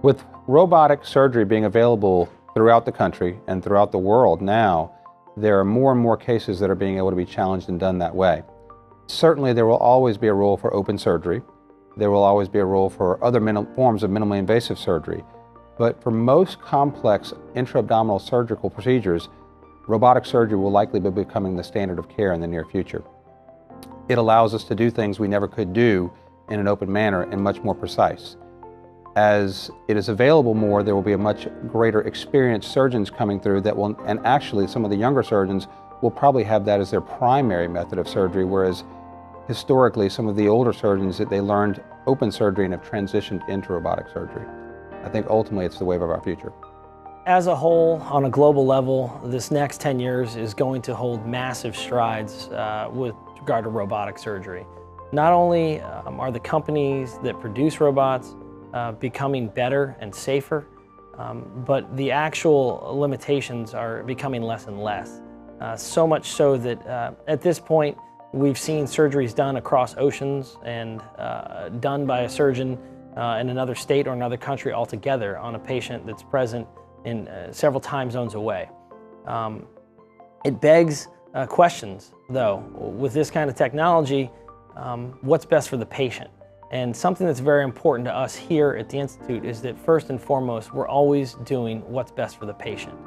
With robotic surgery being available throughout the country and throughout the world now, there are more and more cases that are being able to be challenged and done that way. Certainly there will always be a role for open surgery. There will always be a role for other forms of minimally invasive surgery. But for most complex intra-abdominal surgical procedures, robotic surgery will likely be becoming the standard of care in the near future. It allows us to do things we never could do in an open manner and much more precise. As it is available more, there will be a much greater experienced surgeons coming through that will, and actually some of the younger surgeons will probably have that as their primary method of surgery, whereas historically some of the older surgeons that they learned open surgery and have transitioned into robotic surgery. I think ultimately it's the wave of our future. As a whole, on a global level, this next 10 years is going to hold massive strides with regard to robotic surgery. Not only are the companies that produce robots becoming better and safer, but the actual limitations are becoming less and less. So much so that at this point, we've seen surgeries done across oceans and done by a surgeon in another state or another country altogether on a patient that's present in several time zones away. It begs questions, though. With this kind of technology, what's best for the patient? And something that's very important to us here at the Institute is that first and foremost, we're always doing what's best for the patient.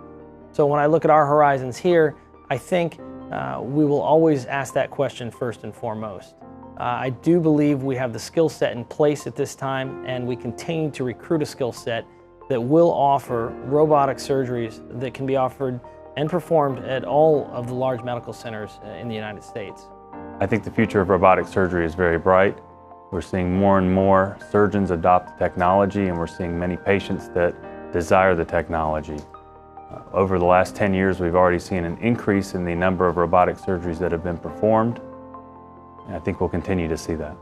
So when I look at our horizons here, I think we will always ask that question first and foremost. I do believe we have the skill set in place at this time, and we continue to recruit a skill set that will offer robotic surgeries that can be offered and performed at all of the large medical centers in the United States. I think the future of robotic surgery is very bright. We're seeing more and more surgeons adopt the technology, and we're seeing many patients that desire the technology. Over the last 10 years, we've already seen an increase in the number of robotic surgeries that have been performed, and I think we'll continue to see that.